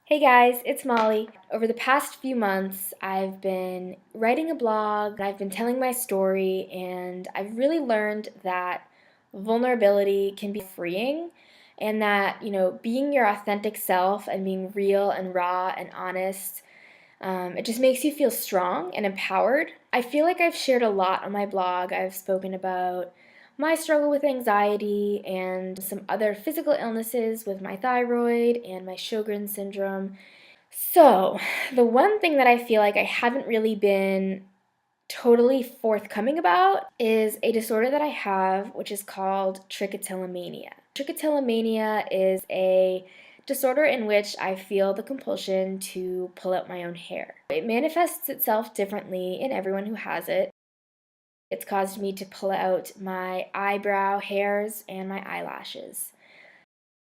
Hey guys, it's Molly. Over the past few months, I've been writing a blog, I've been telling my story, and I've really learned that vulnerability can be freeing and that, being your authentic self and being real and raw and honest, it just makes you feel strong and empowered. I feel like I've shared a lot on my blog. I've spoken about my struggle with anxiety and some other physical illnesses with my thyroid and my Sjogren's syndrome. So, the one thing that I feel like I haven't really been totally forthcoming about is a disorder that I have, which is called trichotillomania. Trichotillomania is a disorder in which I feel the compulsion to pull out my own hair. It manifests itself differently in everyone who has it. It's caused me to pull out my eyebrow hairs and my eyelashes.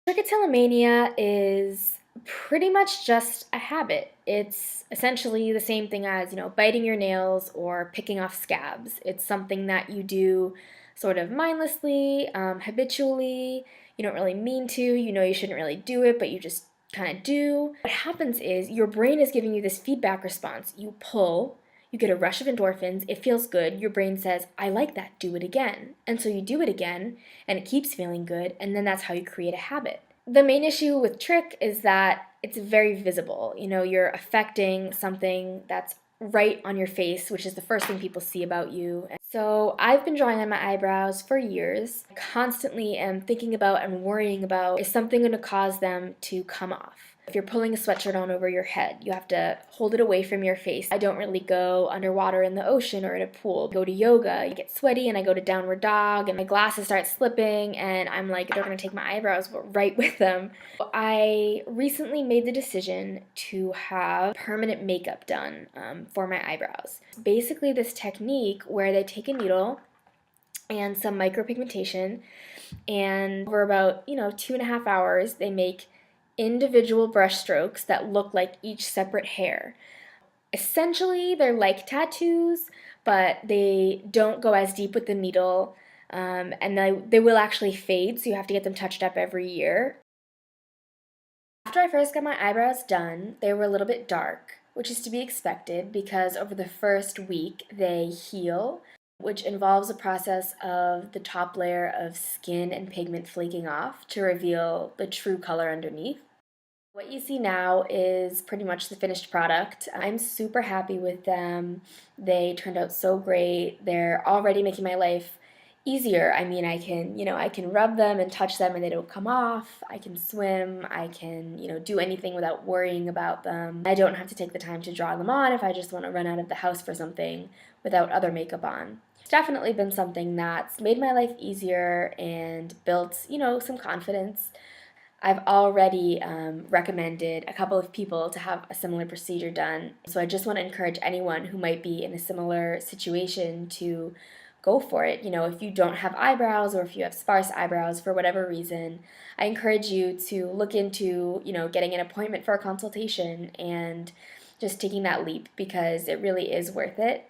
Trichotillomania is pretty much just a habit. It's essentially the same thing as, biting your nails or picking off scabs. It's something that you do sort of mindlessly, habitually. You don't really mean to, you shouldn't really do it, but you just kind of do. What happens is your brain is giving you this feedback response. You pull, you get a rush of endorphins, it feels good, your brain says, I like that, do it again. And so you do it again, and it keeps feeling good, and then that's how you create a habit. The main issue with trick is that it's very visible. You're affecting something that's right on your face, which is the first thing people see about you. So I've been drawing on my eyebrows for years. I constantly am thinking about and worrying about, is something going to cause them to come off? If you're pulling a sweatshirt on over your head, you have to hold it away from your face. I don't really go underwater in the ocean or in a pool. I go to yoga, I get sweaty and I go to downward dog and my glasses start slipping and I'm like, they're gonna take my eyebrows right with them. I recently made the decision to have permanent makeup done for my eyebrows. Basically this technique where they take a needle and some micropigmentation, and over about 2.5 hours they make individual brush strokes that look like each separate hair. Essentially they're like tattoos, but they don't go as deep with the needle, and they will actually fade, so you have to get them touched up every year. After I first got my eyebrows done, they were a little bit dark, which is to be expected because over the first week they heal, which involves a process of the top layer of skin and pigment flaking off to reveal the true color underneath. What you see now is pretty much the finished product. I'm super happy with them. They turned out so great. They're already making my life easier. I mean, I can rub them and touch them and they don't come off. I can swim. I can, do anything without worrying about them. I don't have to take the time to draw them on if I just want to run out of the house for something without other makeup on. It's definitely been something that's made my life easier and built, some confidence. I've already recommended a couple of people to have a similar procedure done. So I just want to encourage anyone who might be in a similar situation to go for it. If you don't have eyebrows or if you have sparse eyebrows for whatever reason, I encourage you to look into, getting an appointment for a consultation and just taking that leap because it really is worth it.